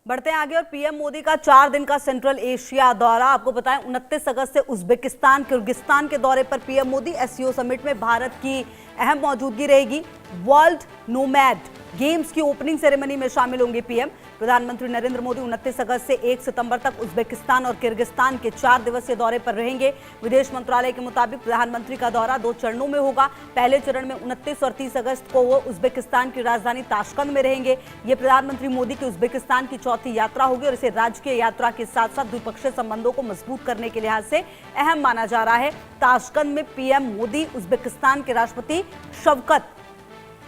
बढ़ते हैं आगे और पीएम मोदी का 4 दिन का सेंट्रल एशिया दौरा। आपको बताएं 29 अगस्त से उज्बेकिस्तान किर्गिस्तान के दौरे पर पीएम मोदी। एससीओ समिट में भारत की अहम मौजूदगी रहेगी। वर्ल्ड नोमैड गेम्स की ओपनिंग सेरेमनी में शामिल होंगे पीएम। प्रधानमंत्री नरेंद्र मोदी 29 अगस्त से 1 सितंबर तक उज्बेकिस्तान और किर्गिस्तान के 4 दिवसीय दौरे पर रहेंगे। विदेश मंत्रालय के मुताबिक प्रधानमंत्री का दौरा 2 चरणों में होगा। पहले चरण में 29 और 30 अगस्त को वो उज्बेकिस्तान की राजधानी ताशकंद में रहेंगे। ये प्रधानमंत्री मोदी की उज्बेकिस्तान की चौथी यात्रा होगी और इसे राजकीय यात्रा के साथ साथ द्विपक्षीय संबंधों को मजबूत करने के लिहाज से अहम माना जा रहा है। ताशकंद में पीएम मोदी उज्बेकिस्तान के राष्ट्रपति शवकत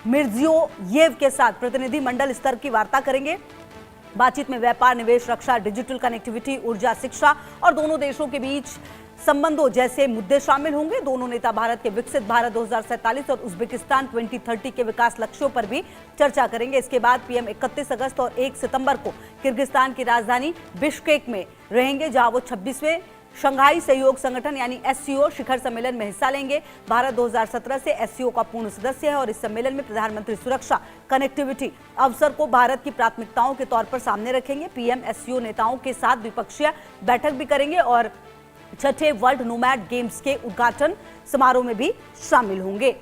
मिर्जियोयेव के साथ प्रतिनिधि मंडल स्तर की वार्ता करेंगे। बातचीत में व्यापार, निवेश, रक्षा, डिजिटल कनेक्टिविटी, ऊर्जा, शिक्षा और दोनों देशों के बीच संबंधों जैसे मुद्दे शामिल होंगे। दोनों नेता भारत के विकसित भारत 2047 और उज्बेकिस्तान 2030 के विकास लक्ष्यों पर भी चर्चा करेंगे। इसके बाद पीएम 31 अगस्त और 1 सितंबर को किर्गिस्तान की राजधानी बिश्केक में रहेंगे, जहां वो 26वें शंघाई सहयोग संगठन यानी एससीओ शिखर सम्मेलन में हिस्सा लेंगे। भारत 2017 से एससीओ का पूर्ण सदस्य है और इस सम्मेलन में प्रधानमंत्री सुरक्षा, कनेक्टिविटी अवसर को भारत की प्राथमिकताओं के तौर पर सामने रखेंगे। पीएम एससीओ नेताओं के साथ द्विपक्षीय बैठक भी करेंगे और 6ठे वर्ल्ड नोमैड गेम्स के उद्घाटन समारोह में भी शामिल होंगे।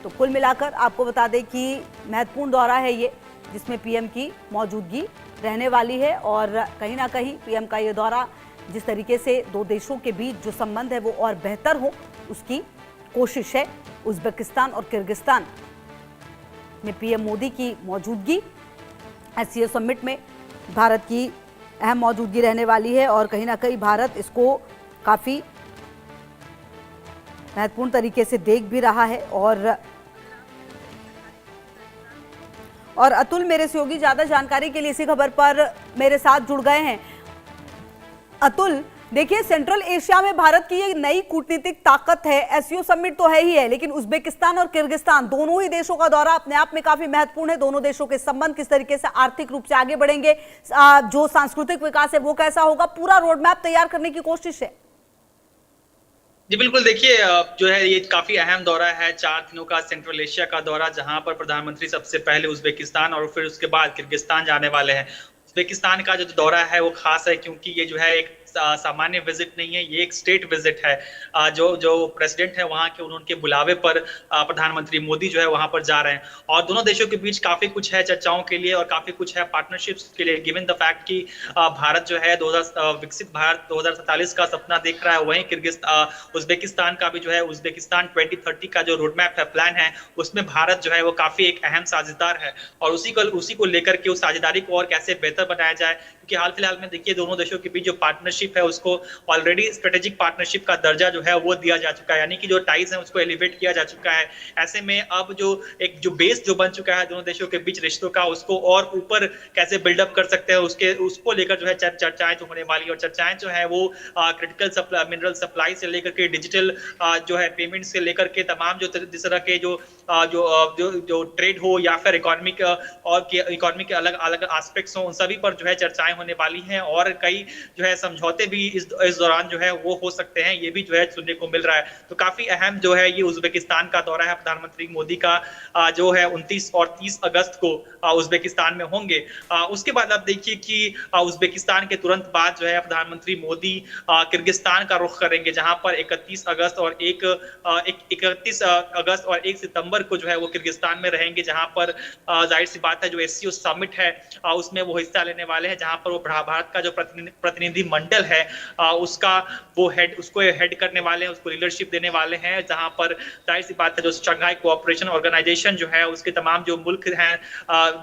तो कुल मिलाकर आपको बता दें कि महत्वपूर्ण दौरा है ये, जिसमें पीएम की मौजूदगी रहने वाली है और कहीं ना कहीं पीएम का ये दौरा जिस तरीके से दो देशों के बीच जो संबंध है वो और बेहतर हो, उसकी कोशिश है। उज्बेकिस्तान और किर्गिस्तान में पीएम मोदी की मौजूदगी, एससीओ समिट में भारत की अहम मौजूदगी रहने वाली है और कहीं ना कहीं भारत इसको काफ़ी महत्वपूर्ण तरीके से देख भी रहा है। और अतुल मेरे सहयोगी ज़्यादा जानकारी के लिए इसी खबर पर मेरे साथ जुड़ गए हैं। अतुल, देखिए सेंट्रल एशिया में भारत की ये नई कूटनीतिक ताकत है। एससीओ समिट तो है ही है, लेकिन उज्बेकिस्तान और किर्गिस्तान दोनों ही देशों का दौरा अपने आप में काफी महत्वपूर्ण है। दोनों देशों के संबंध किस तरीके से आर्थिक रूप से आगे बढ़ेंगे, जो सांस्कृतिक विकास है वो कैसा होगा, पूरा रोड मैप तैयार करने की कोशिश है। जी बिल्कुल, देखिए जो है ये काफी अहम दौरा है, 4 दिनों का सेंट्रल एशिया का दौरा, जहां पर प्रधानमंत्री सबसे पहले उज्बेकिस्तान और फिर उसके बाद किर्गिस्तान जाने वाले हैं। उज्बेकिस्तान का जो दौरा है वो खास है क्योंकि ये जो है एक सामान्य विजिट नहीं है, ये एक स्टेट विजिट है। जो प्रेसिडेंट है वहाँ के, उनके बुलावे पर प्रधानमंत्री मोदी जो है वहाँ पर जा रहे हैं और दोनों देशों के बीच काफी कुछ है चर्चाओं के लिए और काफी कुछ है पार्टनरशिप्स के लिए। गिवन द फैक्ट कि भारत जो है विकसित भारत 2047 का सपना देख रहा है, वहीं उज्बेकिस्तान का भी जो है उज्बेकिस्तान 2030 का जो रोड मैप है, प्लान है, उसमें भारत जो है वो काफी एक अहम साझेदार है और उसी को लेकर के उस साझेदारी को और कैसे बेहतर बनाया जाए, क्योंकि हाल फिलहाल में देखिए दोनों देशों के बीच जो पार्टनरशिप है उसको ऑलरेडी स्ट्रेटेजिक पार्टनरशिप का दर्जा जो है वो दिया जा चुका है, यानी कि जो टाइज है उसको एलिवेट किया जा चुका है। ऐसे में अब जो बेस जो बन चुका है दोनों देशों के बीच रिश्तों का, उसको और ऊपर कैसे बिल्डअप कर सकते हैं उसको लेकर जो है चर्चाएं जो होने वाली है। और चर्चाएं जो है वो क्रिटिकल मिनरल सप्लाई से लेकर के डिजिटल जो है पेमेंट से लेकर के तमाम जिस तरह के जो ट्रेड हो या फिर इकोनॉमी के अलग अलग एस्पेक्ट्स हो, उन सभी पर जो है चर्चाएं होने वाली हैं और कई जो है समझौते भी इस दौरान जो है वो हो सकते हैं, ये भी जो है सुनने को मिल रहा है। तो काफी अहम जो है ये उज्बेकिस्तान का दौरा है प्रधानमंत्री मोदी का, जो है 29 और 30 अगस्त को उज्बेकिस्तान में होंगे। उसके बाद आप देखिए कि उज्बेकिस्तान के तुरंत बाद जो है प्रधानमंत्री मोदी किर्गिस्तान का रुख करेंगे, जहां पर 31 अगस्त और 1 सितंबर को जो है वो किर्गिस्तान में रहेंगे, जहां पर जाहिर सी बात है जो एससीओ समिट है उसमें वो हिस्सा लेने वाले हैं, जहां पर वो भारत का जो प्रतिनिधि मंडल है उसको हेड करने वाले हैं, उसको लीडरशिप देने वाले हैं, जहां पर जाहिर सी बात है जो शंघाई कोऑपरेशन ऑर्गेनाइजेशन जो है उसके तमाम जो मुल्क हैं,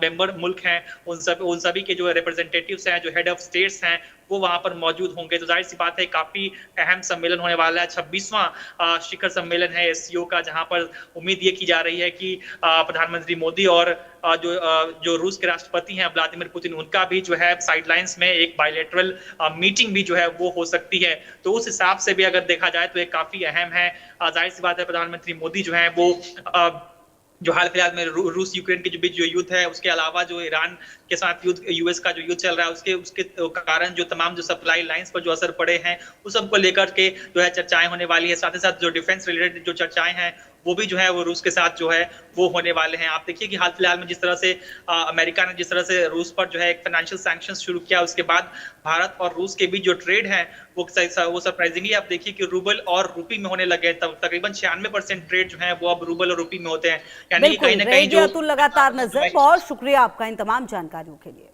मेंबर मुल्क हैं, उन सभी के जो रिप्रेजेंटेटिव्स हैं, जो हेड ऑफ स्टेट्स हैं, वो वहां पर मौजूद होंगे। तो जाहिर सी बात है काफी अहम सम्मेलन होने वाला है, 26वां शिखर सम्मेलन है एससीओ का, जहां पर उम्मीद ये की जा रही है कि प्रधानमंत्री मोदी और जो रूस के राष्ट्रपति हैं व्लादिमीर पुतिन, उनका भी जो है साइडलाइंस में एक बायलैटरल मीटिंग भी जो है वो हो सकती है। तो उस हिसाब से भी अगर देखा जाए तो ये काफी अहम है। जाहिर सी बात है प्रधानमंत्री मोदी जो है वो जो हाल फिलहाल में रूस यूक्रेन के बीच जो युद्ध है, उसके अलावा जो ईरान के साथ युद्ध, यूएस का जो युद्ध चल रहा है, उसके कारण जो तमाम जो सप्लाई लाइंस पर जो असर पड़े हैं, उस सबको लेकर के जो है चर्चाएं होने वाली है। साथ ही साथ जो डिफेंस रिलेटेड जो चर्चाएं हैं वो भी जो है वो रूस के साथ जो है वो होने वाले हैं। आप देखिए कि हाल फिलहाल में जिस तरह से अमेरिका ने जिस तरह से रूस पर जो है एक फाइनेंशियल सैंक्शंस शुरू किया, उसके बाद भारत और रूस के बीच जो ट्रेड है वो सरप्राइजिंगली आप देखिए कि रूबल और रुपी में होने लगे। तब तकरीबन 96% ट्रेड जो है वो अब रूबल और रुपी में होते हैं, यानी कि कहीं बिल्कुल ना कहीं रहेगी जो अतुल लगातार नजर। बहुत शुक्रिया आपका इन तमाम जानकारियों के लिए।